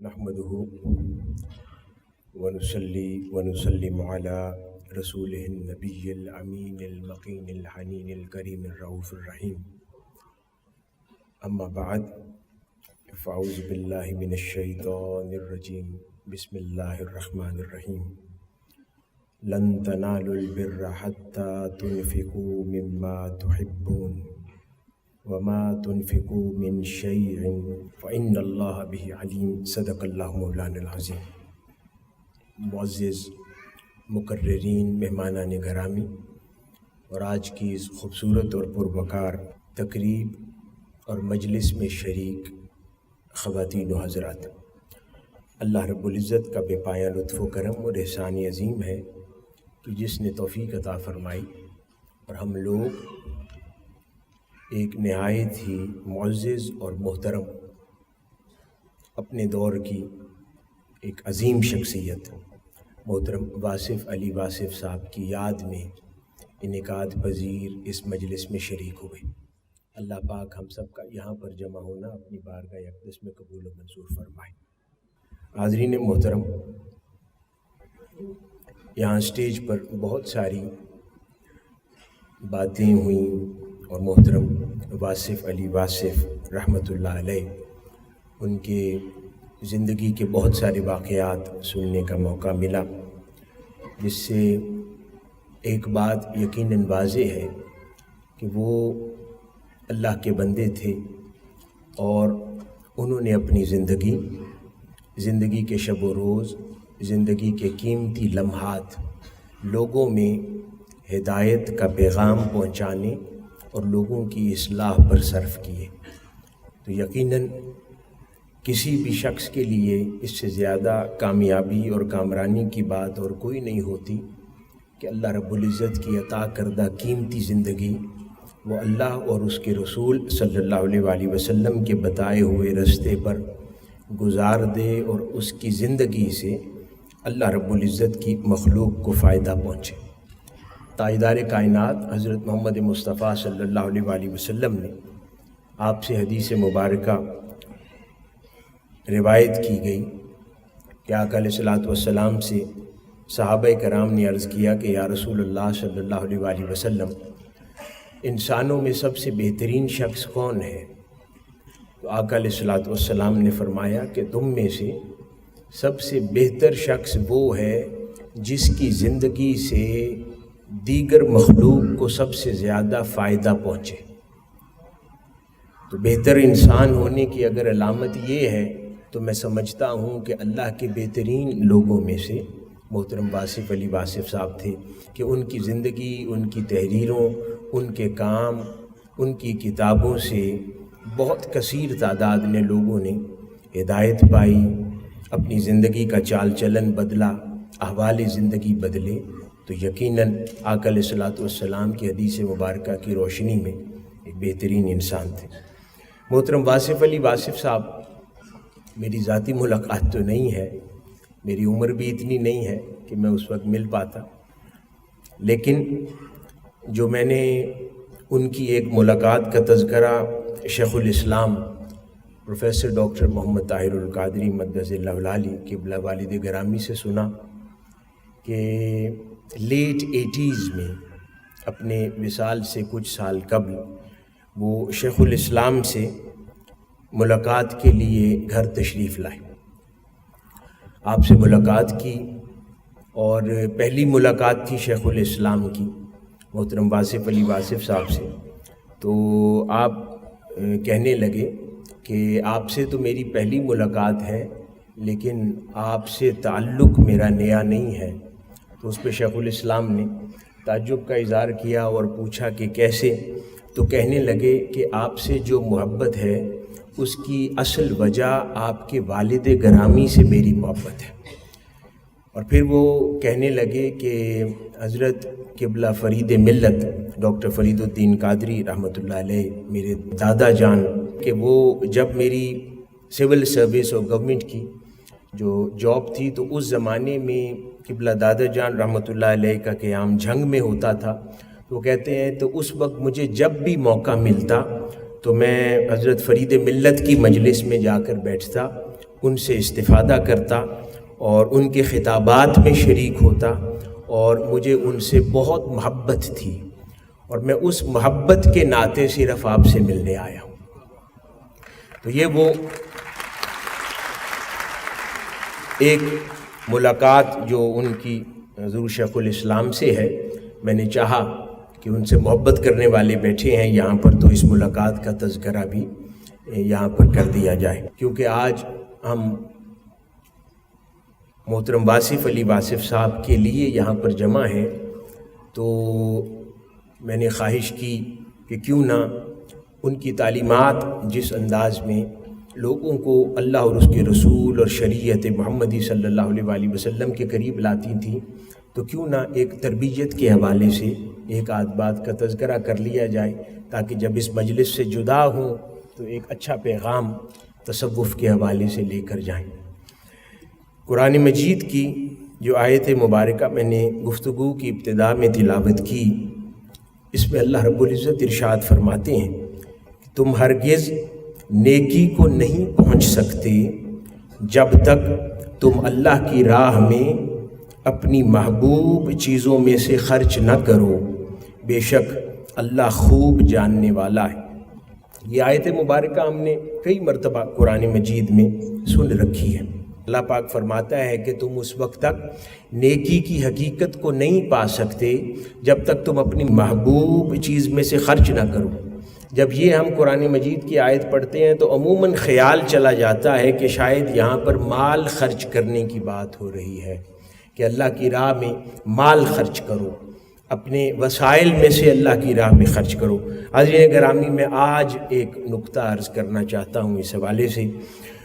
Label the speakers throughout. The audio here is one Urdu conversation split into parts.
Speaker 1: نحمده ونصلي ونسلم على رسوله النبي الأمين المقين الحنين الكريم الرؤوف الرحيم. أما بعد فأعوذ بالله من الشيطان الرجيم. بسم الله الرحمن الرحيم. لن تنالوا البر حتى تنفقوا مما تحبون وما تنفقوا من شيء فإن الله به عليم. صدق اللہ مولانا العظیم. معزز مقررین، مہمانان گرامی، اور آج کی اس خوبصورت اور پروقار تقریب اور مجلس میں شریک خواتین و حضرات، اللہ رب العزت کا بے پایہ لطف و کرم اور احسان عظیم ہے کہ جس نے توفیق عطا فرمائی اور ہم لوگ ایک نہایت ہی معزز اور محترم اپنے دور کی ایک عظیم شخصیت محترم واصف علی واصف صاحب کی یاد میں انعقاد پذیر اس مجلس میں شریک ہوئے. اللہ پاک ہم سب کا یہاں پر جمع ہونا اپنی بارگاہ اقدس میں قبول و منظور فرمائے. حاضرین محترم، یہاں اسٹیج پر بہت ساری باتیں ہوئیں اور محترم واصف علی واصف رحمۃ اللہ علیہ، ان کے زندگی کے بہت سارے واقعات سننے کا موقع ملا، جس سے ایک بات یقیناً واضح ہے کہ وہ اللہ کے بندے تھے اور انہوں نے اپنی زندگی کے شب و روز، زندگی کے قیمتی لمحات لوگوں میں ہدایت کا پیغام پہنچانے اور لوگوں کی اصلاح پر صرف کیے. تو یقیناً کسی بھی شخص کے لیے اس سے زیادہ کامیابی اور کامرانی کی بات اور کوئی نہیں ہوتی کہ اللہ رب العزت کی عطا کردہ قیمتی زندگی وہ اللہ اور اس کے رسول صلی اللہ علیہ وآلہ وسلم کے بتائے ہوئے راستے پر گزار دے اور اس کی زندگی سے اللہ رب العزت کی مخلوق کو فائدہ پہنچے. تاجدار کائنات حضرت محمد مصطفیٰ صلی اللہ علیہ وآلہ وسلم نے آپ سے حدیث مبارکہ روایت کی گئی کہ آقا علیہ الصلوۃ والسلام سے صحابہ کرام نے عرض کیا کہ یا رسول اللہ صلی اللہ علیہ وآلہ وسلم، انسانوں میں سب سے بہترین شخص کون ہے؟ تو آقا علیہ الصلوۃ والسلام نے فرمایا کہ تم میں سے سب سے بہتر شخص وہ ہے جس کی زندگی سے دیگر مخلوق کو سب سے زیادہ فائدہ پہنچے. تو بہتر انسان ہونے کی اگر علامت یہ ہے تو میں سمجھتا ہوں کہ اللہ کے بہترین لوگوں میں سے محترم واصف علی واصف صاحب تھے کہ ان کی زندگی، ان کی تحریروں، ان کے کام، ان کی کتابوں سے بہت کثیر تعداد نے لوگوں نے ہدایت پائی، اپنی زندگی کا چال چلن بدلا، احوال زندگی بدلے. تو یقیناً آقا علیہ الصلوۃ والسلام کی حدیث مبارکہ کی روشنی میں ایک بہترین انسان تھے. محترم واصف علی واصف صاحب، میری ذاتی ملاقات تو نہیں ہے، میری عمر بھی اتنی نہیں ہے کہ میں اس وقت مل پاتا، لیکن جو میں نے ان کی ایک ملاقات کا تذکرہ شیخ الاسلام پروفیسر ڈاکٹر محمد طاہر القادری مقدس اللہ العالی قبلہ والد گرامی سے سنا کہ لیٹ 80s میں اپنے وصال سے کچھ سال قبل وہ شیخ الاسلام سے ملاقات کے لیے گھر تشریف لائے. آپ سے ملاقات کی اور پہلی ملاقات تھی شیخ الاسلام کی محترم واصف علی واصف صاحب سے. تو آپ کہنے لگے کہ آپ سے تو میری پہلی ملاقات ہے لیکن آپ سے تعلق میرا نیا نہیں ہے. تو اس پہ شیخ الاسلام نے تعجب کا اظہار کیا اور پوچھا کہ کیسے؟ تو کہنے لگے کہ آپ سے جو محبت ہے اس کی اصل وجہ آپ کے والد گرامی سے میری محبت ہے. اور پھر وہ کہنے لگے کہ حضرت قبلہ فرید ملت ڈاکٹر فرید الدین قادری رحمۃ اللہ علیہ میرے دادا جان، کہ وہ جب میری سول سروس اور گورنمنٹ کی جو جاب تھی تو اس زمانے میں قبلہ دادا جان رحمۃ اللہ علیہ کا قیام جھنگ میں ہوتا تھا. تو کہتے ہیں تو اس وقت مجھے جب بھی موقع ملتا تو میں حضرت فرید ملت کی مجلس میں جا کر بیٹھتا ان سے استفادہ کرتا اور ان کے خطابات میں شریک ہوتا، اور مجھے ان سے بہت محبت تھی، اور میں اس محبت کے ناطے صرف آپ سے ملنے آیا ہوں۔ تو یہ وہ ایک ملاقات جو ان کی حضور شیخ الاسلام سے ہے، میں نے چاہا کہ ان سے محبت کرنے والے بیٹھے ہیں یہاں پر، تو اس ملاقات کا تذکرہ بھی یہاں پر کر دیا جائے، کیونکہ آج ہم محترم واصف علی واصف صاحب کے لیے یہاں پر جمع ہیں، تو میں نے خواہش کی کہ کیوں نہ ان کی تعلیمات جس انداز میں لوگوں کو اللہ اور اس کے رسول اور شریعت محمدی صلی اللہ علیہ وآلہ وسلم کے قریب لاتی تھیں، تو کیوں نہ ایک تربیت کے حوالے سے ایک آدھ بات کا تذکرہ کر لیا جائے، تاکہ جب اس مجلس سے جدا ہوں تو ایک اچھا پیغام تصوف کے حوالے سے لے کر جائیں۔ قرآن مجید کی جو آیت مبارکہ میں نے گفتگو کی ابتدا میں تلاوت کی، اس میں اللہ رب العزت ارشاد فرماتے ہیں کہ تم ہرگز نیکی کو نہیں پہنچ سکتے جب تک تم اللہ کی راہ میں اپنی محبوب چیزوں میں سے خرچ نہ کرو، بے شک اللہ خوب جاننے والا ہے۔ یہ آیت مبارکہ ہم نے کئی مرتبہ قرآن مجید میں سن رکھی ہے۔ اللہ پاک فرماتا ہے کہ تم اس وقت تک نیکی کی حقیقت کو نہیں پا سکتے جب تک تم اپنی محبوب چیز میں سے خرچ نہ کرو۔ جب یہ ہم قرآن مجید کی آیت پڑھتے ہیں تو عموماً خیال چلا جاتا ہے کہ شاید یہاں پر مال خرچ کرنے کی بات ہو رہی ہے، کہ اللہ کی راہ میں مال خرچ کرو، اپنے وسائل میں سے اللہ کی راہ میں خرچ کرو۔ حاضرین گرامی، میں آج ایک نقطہ عرض کرنا چاہتا ہوں اس حوالے سے،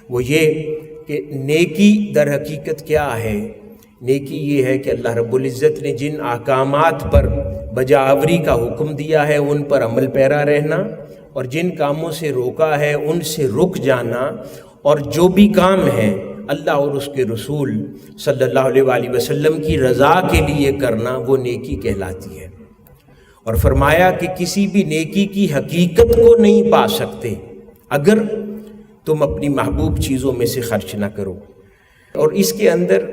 Speaker 1: وہ یہ کہ نیکی در حقیقت کیا ہے۔ نیکی یہ ہے کہ اللہ رب العزت نے جن احکامات پر بجاوری کا حکم دیا ہے ان پر عمل پیرا رہنا، اور جن کاموں سے روکا ہے ان سے رک جانا، اور جو بھی کام ہے اللہ اور اس کے رسول صلی اللہ علیہ وآلہ وسلم کی رضا کے لیے کرنا، وہ نیکی کہلاتی ہے۔ اور فرمایا کہ کسی بھی نیکی کی حقیقت کو نہیں پا سکتے اگر تم اپنی محبوب چیزوں میں سے خرچ نہ کرو، اور اس کے اندر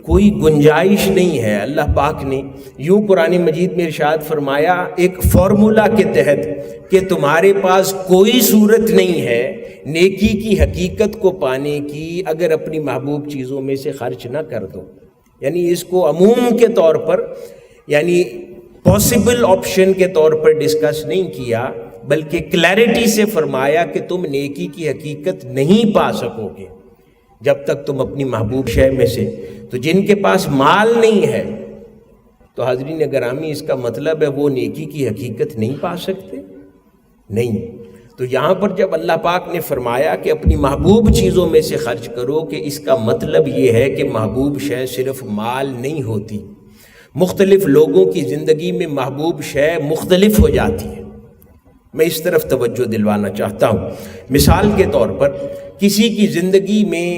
Speaker 1: کوئی گنجائش نہیں ہے۔ اللہ پاک نے یوں قرآن مجید میں ارشاد فرمایا ایک فارمولا کے تحت کہ تمہارے پاس کوئی صورت نہیں ہے نیکی کی حقیقت کو پانے کی اگر اپنی محبوب چیزوں میں سے خرچ نہ کر دو۔ یعنی اس کو عموم کے طور پر، یعنی پاسبل آپشن کے طور پر ڈسکس نہیں کیا، بلکہ کلیئرٹی سے فرمایا کہ تم نیکی کی حقیقت نہیں پا سکو گے جب تک تم اپنی محبوب شے میں سے۔ تو جن کے پاس مال نہیں ہے تو حاضرین گرامی اس کا مطلب ہے وہ نیکی کی حقیقت نہیں پا سکتے؟ نہیں۔ تو یہاں پر جب اللہ پاک نے فرمایا کہ اپنی محبوب چیزوں میں سے خرچ کرو، کہ اس کا مطلب یہ ہے کہ محبوب شے صرف مال نہیں ہوتی، مختلف لوگوں کی زندگی میں محبوب شے مختلف ہو جاتی ہے۔ میں اس طرف توجہ دلوانا چاہتا ہوں۔ مثال کے طور پر کسی کی زندگی میں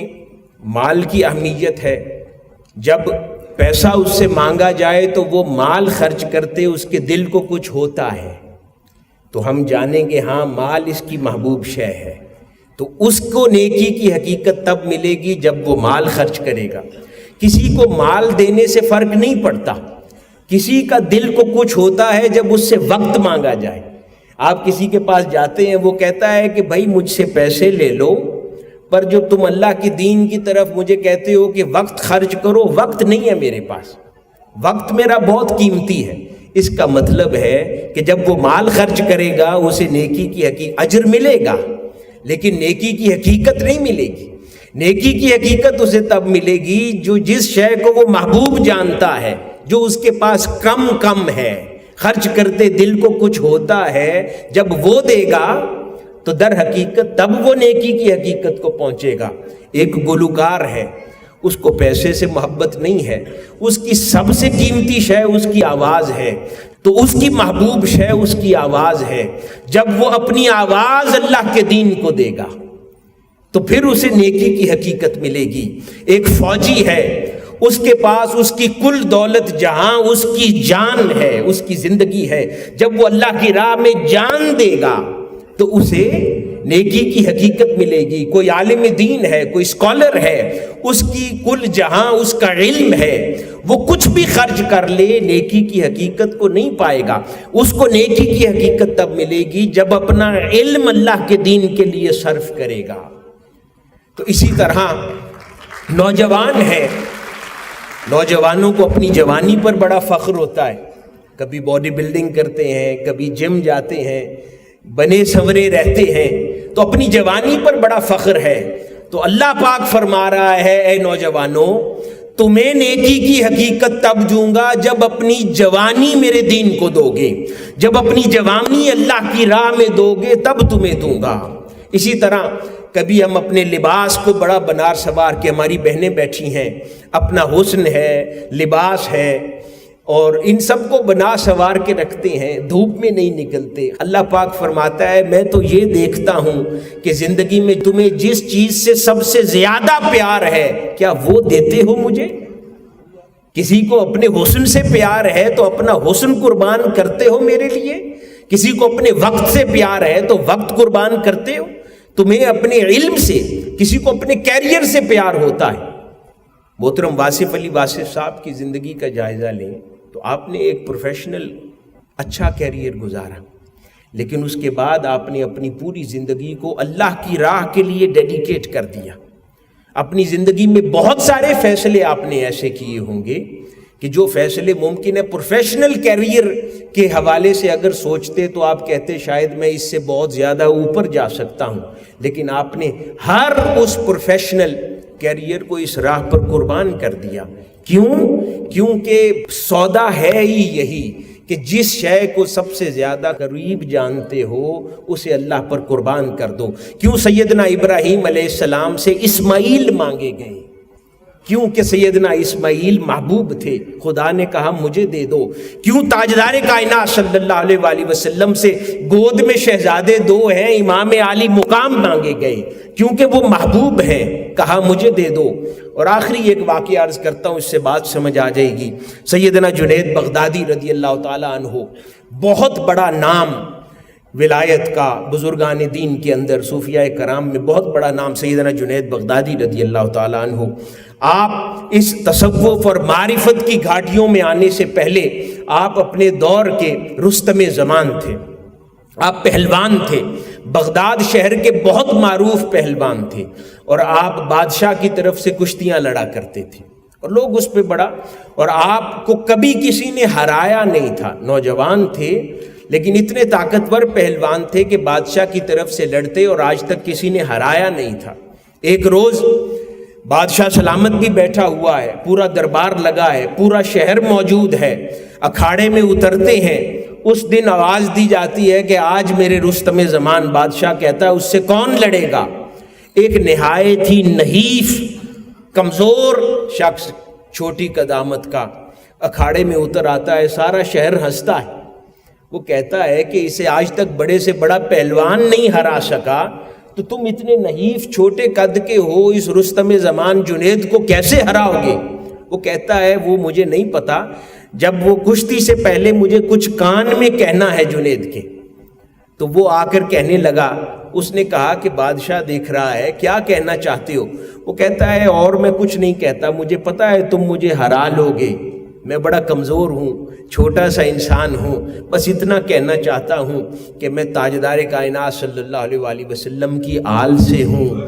Speaker 1: مال کی اہمیت ہے، جب پیسہ اس سے مانگا جائے تو وہ مال خرچ کرتے اس کے دل کو کچھ ہوتا ہے، تو ہم جانیں گے ہاں مال اس کی محبوب شے ہے، تو اس کو نیکی کی حقیقت تب ملے گی جب وہ مال خرچ کرے گا۔ کسی کو مال دینے سے فرق نہیں پڑتا، کسی کا دل کو کچھ ہوتا ہے جب اس سے وقت مانگا جائے۔ آپ کسی کے پاس جاتے ہیں، وہ کہتا ہے کہ بھائی مجھ سے پیسے لے لو، پر جب تم اللہ کی دین کی طرف مجھے کہتے ہو کہ وقت خرچ کرو، وقت نہیں ہے میرے پاس، وقت میرا بہت قیمتی ہے۔ اس کا مطلب ہے کہ جب وہ مال خرچ کرے گا اسے نیکی کی اجر ملے گا، لیکن نیکی کی حقیقت نہیں ملے گی۔ نیکی کی حقیقت اسے تب ملے گی جو جس شے کو وہ محبوب جانتا ہے، جو اس کے پاس کم ہے، خرچ کرتے دل کو کچھ ہوتا ہے، جب وہ دے گا تو در حقیقت تب وہ نیکی کی حقیقت کو پہنچے گا۔ ایک گلوکار ہے، اس کو پیسے سے محبت نہیں ہے، اس کی سب سے قیمتی شے اس کی آواز ہے، تو اس کی محبوب شے اس کی آواز ہے۔ جب وہ اپنی آواز اللہ کے دین کو دے گا تو پھر اسے نیکی کی حقیقت ملے گی۔ ایک فوجی ہے، اس کے پاس اس کی کل دولت جہاں اس کی جان ہے، اس کی زندگی ہے، جب وہ اللہ کی راہ میں جان دے گا تو اسے نیکی کی حقیقت ملے گی۔ کوئی عالم دین ہے، کوئی اسکالر ہے، اس کی کل جہاں اس کا علم ہے، وہ کچھ بھی خرچ کر لے نیکی کی حقیقت کو نہیں پائے گا۔ اس کو نیکی کی حقیقت تب ملے گی جب اپنا علم اللہ کے دین کے لیے صرف کرے گا۔ تو اسی طرح نوجوان ہے، نوجوانوں کو اپنی جوانی پر بڑا فخر ہوتا ہے، کبھی باڈی بلڈنگ کرتے ہیں، کبھی جم جاتے ہیں، بنے سنورے رہتے ہیں، تو اپنی جوانی پر بڑا فخر ہے۔ تو اللہ پاک فرما رہا ہے اے نوجوانوں، تمہیں نیکی کی حقیقت تب دوں گا جب اپنی جوانی میرے دین کو دو گے، جب اپنی جوانی اللہ کی راہ میں دو گے تب تمہیں دوں گا۔ اسی طرح کبھی ہم اپنے لباس کو بڑا بنار سوار کے، ہماری بہنیں بیٹھی ہیں، اپنا حسن ہے، لباس ہے، اور ان سب کو بنا سوار کے رکھتے ہیں، دھوپ میں نہیں نکلتے۔ اللہ پاک فرماتا ہے میں تو یہ دیکھتا ہوں کہ زندگی میں تمہیں جس چیز سے سب سے زیادہ پیار ہے کیا وہ دیتے ہو مجھے؟ کسی کو اپنے حسن سے پیار ہے تو اپنا حسن قربان کرتے ہو میرے لیے؟ کسی کو اپنے وقت سے پیار ہے تو وقت قربان کرتے ہو؟ تمہیں اپنے علم سے، کسی کو اپنے کیریئر سے پیار ہوتا ہے۔ محترم واصف علی واصف صاحب کی زندگی کا جائزہ لیں تو آپ نے ایک پروفیشنل اچھا کیریئر گزارا، لیکن اس کے بعد آپ نے اپنی پوری زندگی کو اللہ کی راہ کے لیے ڈیڈیکیٹ کر دیا۔ اپنی زندگی میں بہت سارے فیصلے آپ نے ایسے کیے ہوں گے کہ جو فیصلے ممکن ہے پروفیشنل کیریئر کے حوالے سے اگر سوچتے تو آپ کہتے شاید میں اس سے بہت زیادہ اوپر جا سکتا ہوں، لیکن آپ نے ہر اس پروفیشنل کیریئر کو اس راہ پر قربان کر دیا۔ کیوں؟ کیونکہ سودا ہے ہی یہی کہ جس شے کو سب سے زیادہ قریب جانتے ہو اسے اللہ پر قربان کر دو۔ کیوں سیدنا ابراہیم علیہ السلام سے اسماعیل مانگے گئے؟ کیونکہ سیدنا اسماعیل محبوب تھے، خدا نے کہا مجھے دے دو۔ کیوں تاجدار کائنات صلی اللہ علیہ وآلہ وسلم سے گود میں شہزادے دو ہیں، امام عالی مقام مانگے گئے؟ کیونکہ وہ محبوب ہیں، کہا مجھے دے دو۔ اور آخری ایک واقعہ عرض کرتا ہوں، اس سے بات سمجھ آ جائے گی۔ سیدنا جنید بغدادی رضی اللہ تعالیٰ عنہ، بہت بڑا نام ولایت کا، بزرگان دین کے اندر صوفیاء کرام میں بہت بڑا نام سیدنا جنید بغدادی رضی اللہ تعالیٰ عنہ۔ آپ اس تصوف اور معرفت کی گھاٹیوں میں آنے سے پہلے آپ اپنے دور کے رستم زمان تھے، آپ پہلوان تھے، بغداد شہر کے بہت معروف پہلوان تھے، اور آپ بادشاہ کی طرف سے کشتیاں لڑا کرتے تھے اور لوگ اس پہ بڑا، اور آپ کو کبھی کسی نے ہرایا نہیں تھا۔ نوجوان تھے لیکن اتنے طاقتور پہلوان تھے کہ بادشاہ کی طرف سے لڑتے اور آج تک کسی نے ہرایا نہیں تھا۔ ایک روز بادشاہ سلامت بھی بیٹھا ہوا ہے، پورا دربار لگا ہے، پورا شہر موجود ہے، اکھاڑے میں اترتے ہیں۔ اس دن آواز دی جاتی ہے کہ آج میرے رستم زمان، بادشاہ کہتا ہے اس سے کون لڑے گا؟ ایک نہایت ہی نحیف کمزور شخص، چھوٹی قدامت کا، اکھاڑے میں اتر آتا ہے، سارا شہر ہنستا ہے۔ وہ کہتا ہے کہ اسے آج تک بڑے سے بڑا پہلوان نہیں ہرا سکا، تو تم اتنے نحیف چھوٹے قد کے ہو، اس رستم زمان جنید کو کیسے ہراؤ گے؟ وہ کہتا ہے وہ مجھے نہیں پتا، جب وہ کشتی سے پہلے مجھے کچھ کان میں کہنا ہے جنید کے۔ تو وہ آ کر کہنے لگا، اس نے کہا کہ بادشاہ دیکھ رہا ہے، کیا کہنا چاہتے ہو؟ وہ کہتا ہے اور میں کچھ نہیں کہتا، مجھے پتا ہے تم مجھے ہرا لو گے، میں بڑا کمزور ہوں، چھوٹا سا انسان ہوں، بس اتنا کہنا چاہتا ہوں کہ میں تاجدار کائنات صلی اللہ علیہ وآلہ وسلم کی آل سے ہوں،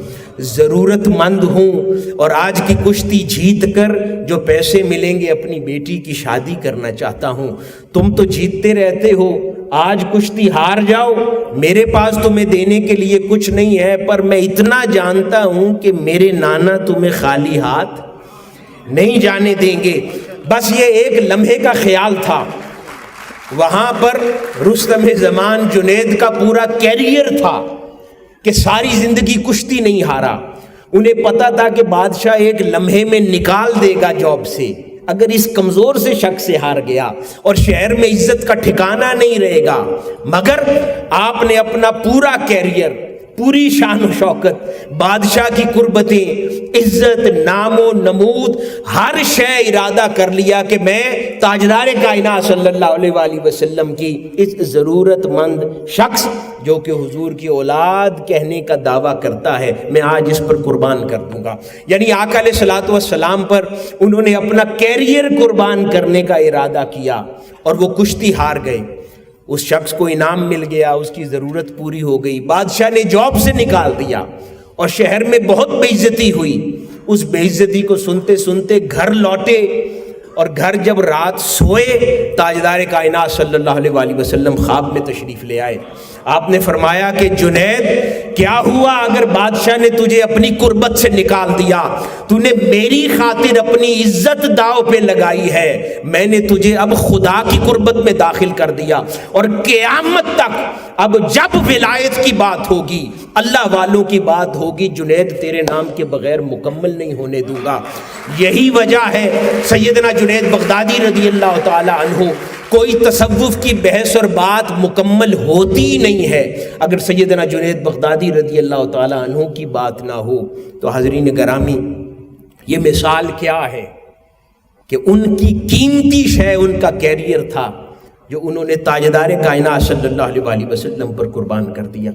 Speaker 1: ضرورت مند ہوں، اور آج کی کشتی جیت کر جو پیسے ملیں گے اپنی بیٹی کی شادی کرنا چاہتا ہوں۔ تم تو جیتتے رہتے ہو، آج کشتی ہار جاؤ، میرے پاس تمہیں دینے کے لیے کچھ نہیں ہے، پر میں اتنا جانتا ہوں کہ میرے نانا تمہیں خالی ہاتھ نہیں جانے دیں گے۔ بس یہ ایک لمحے کا خیال تھا، وہاں پر رستم زمان جنید کا پورا کیریئر تھا کہ ساری زندگی کشتی نہیں ہارا۔ انہیں پتا تھا کہ بادشاہ ایک لمحے میں نکال دے گا جاب سے، اگر اس کمزور سے شخص سے ہار گیا، اور شہر میں عزت کا ٹھکانہ نہیں رہے گا۔ مگر آپ نے اپنا پورا کیریئر، پوری شان و شوکت، بادشاہ کی قربتیں، عزت، نام و نمود، ہر شے ارادہ کر لیا کہ میں تاجدار کائنات صلی اللہ علیہ وآلہ وسلم کی اس ضرورت مند شخص جو کہ حضور کی اولاد کہنے کا دعویٰ کرتا ہے، میں آج اس پر قربان کر دوں گا۔ یعنی آقا علیہ الصلوۃ والسلام پر انہوں نے اپنا کیریئر قربان کرنے کا ارادہ کیا اور وہ کشتی ہار گئے۔ اس شخص کو انعام مل گیا، اس کی ضرورت پوری ہو گئی، بادشاہ نے جاب سے نکال دیا اور شہر میں بہت بے عزتی ہوئی۔ اس بے عزتی کو سنتے سنتے گھر لوٹے، اور گھر جب رات سوئے تاجدار کائنات صلی اللہ علیہ وآلہ وسلم خواب میں تشریف لے آئے۔ آپ نے فرمایا کہ جنید کیا ہوا اگر بادشاہ نے تجھے اپنی قربت سے نکال دیا؟ تو نے میری خاطر اپنی عزت داؤ پہ لگائی ہے، میں نے تجھے اب خدا کی قربت میں داخل کر دیا، اور قیامت تک اب جب ولایت کی بات ہوگی، اللہ والوں کی بات ہوگی، جنید تیرے نام کے بغیر مکمل نہیں ہونے دوں گا۔ یہی وجہ ہے سیدنا جنید بغدادی رضی اللہ تعالی عنہ، کوئی تصوف کی بحث اور بات مکمل ہوتی ہی نہیں ہے اگر سیدنا جنید بغدادی رضی اللہ تعالی عنہ کی بات نہ ہو۔ تو حضرین گرامی، یہ مثال کیا ہے کہ ان کی قیمتی شے ان کا کیریئر تھا جو انہوں نے تاجدار کائنات صلی اللہ علیہ وآلہ وسلم پر قربان کر دیا۔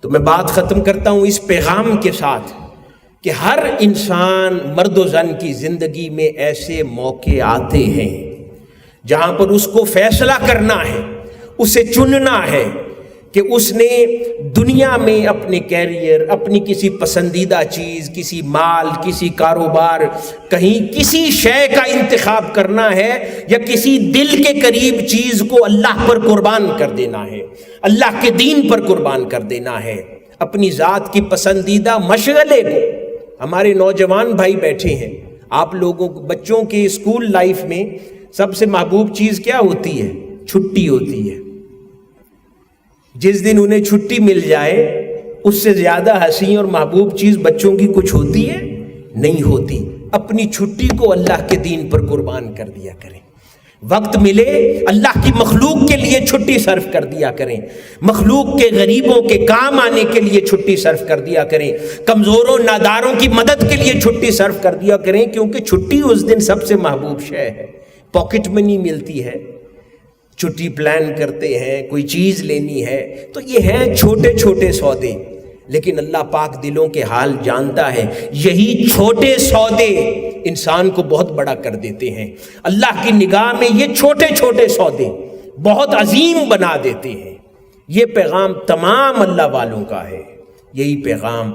Speaker 1: تو میں بات ختم کرتا ہوں اس پیغام کے ساتھ کہ ہر انسان، مرد و زن کی زندگی میں ایسے موقع آتے ہیں جہاں پر اس کو فیصلہ کرنا ہے، اسے چننا ہے کہ اس نے دنیا میں اپنے کیریئر، اپنی کسی پسندیدہ چیز، کسی مال، کسی کاروبار، کہیں کسی شے کا انتخاب کرنا ہے، یا کسی دل کے قریب چیز کو اللہ پر قربان کر دینا ہے، اللہ کے دین پر قربان کر دینا ہے، اپنی ذات کی پسندیدہ مشغلے کو۔ ہمارے نوجوان بھائی بیٹھے ہیں، آپ لوگوں بچوں کے اسکول لائف میں سب سے محبوب چیز کیا ہوتی ہے؟ چھٹی ہوتی ہے۔ جس دن انہیں چھٹی مل جائے، اس سے زیادہ حسین اور محبوب چیز بچوں کی کچھ ہوتی ہے؟ نہیں ہوتی۔ اپنی چھٹی کو اللہ کے دین پر قربان کر دیا کریں۔ وقت ملے اللہ کی مخلوق کے لیے چھٹی صرف کر دیا کریں، مخلوق کے غریبوں کے کام آنے کے لیے چھٹی صرف کر دیا کریں، کمزوروں ناداروں کی مدد کے لیے چھٹی صرف کر دیا کریں، کیونکہ چھٹی اس دن سب سے محبوب شے ہے۔ پاکٹ منی ملتی ہے، چھٹی پلان کرتے ہیں، کوئی چیز لینی ہے، تو یہ ہیں چھوٹے چھوٹے سودے، لیکن اللہ پاک دلوں کے حال جانتا ہے۔ یہی چھوٹے سودے انسان کو بہت بڑا کر دیتے ہیں۔ اللہ کی نگاہ میں یہ چھوٹے چھوٹے سودے بہت عظیم بنا دیتے ہیں۔ یہ پیغام تمام اللہ والوں کا ہے، یہی پیغام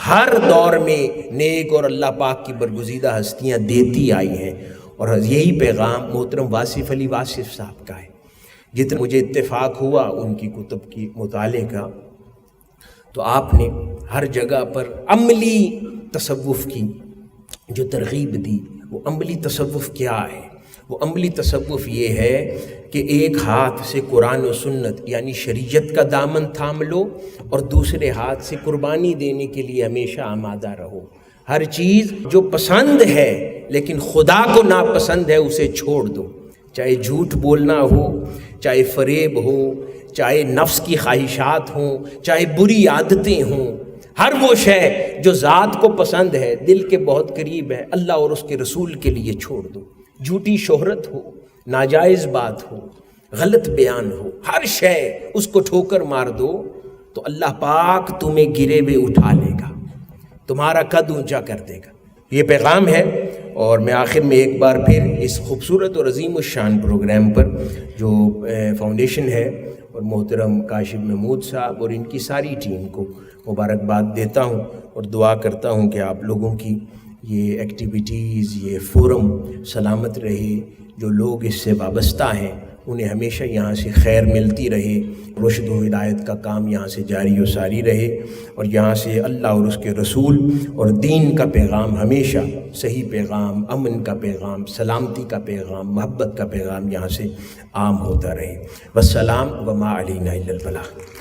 Speaker 1: ہر دور میں نیک اور اللہ پاک کی برگزیدہ ہستیاں دیتی آئی ہیں، اور یہی پیغام محترم واصف علی واصف صاحب کا ہے۔ جتنا مجھے اتفاق ہوا ان کی کتب کی مطالعے کا، تو آپ نے ہر جگہ پر عملی تصوف کی جو ترغیب دی، وہ عملی تصوف کیا ہے؟ وہ عملی تصوف یہ ہے کہ ایک ہاتھ سے قرآن و سنت یعنی شریعت کا دامن تھام لو، اور دوسرے ہاتھ سے قربانی دینے کے لیے ہمیشہ آمادہ رہو۔ ہر چیز جو پسند ہے لیکن خدا کو ناپسند ہے اسے چھوڑ دو، چاہے جھوٹ بولنا ہو، چاہے فریب ہو، چاہے نفس کی خواہشات ہوں، چاہے بری عادتیں ہوں، ہر وہ شے جو ذات کو پسند ہے، دل کے بہت قریب ہے، اللہ اور اس کے رسول کے لیے چھوڑ دو۔ جھوٹی شہرت ہو، ناجائز بات ہو، غلط بیان ہو، ہر شے اس کو ٹھوکر مار دو، تو اللہ پاک تمہیں گرے ہوئے اٹھا لے گا، تمہارا قد اونچا کر دے گا۔ یہ پیغام ہے، اور میں آخر میں ایک بار پھر اس خوبصورت اور عظیم الشان پروگرام پر جو فاؤنڈیشن ہے اور محترم کاشف محمود صاحب اور ان کی ساری ٹیم کو مبارکباد دیتا ہوں، اور دعا کرتا ہوں کہ آپ لوگوں کی یہ ایکٹیویٹیز، یہ فورم سلامت رہے، جو لوگ اس سے وابستہ ہیں انہیں ہمیشہ یہاں سے خیر ملتی رہے، رشد و ہدایت کا کام یہاں سے جاری و ساری رہے، اور یہاں سے اللہ اور اس کے رسول اور دین کا پیغام ہمیشہ صحیح پیغام، امن کا پیغام، سلامتی کا پیغام، محبت کا پیغام یہاں سے عام ہوتا رہے۔ والسلام وما علینا الا البلاغ۔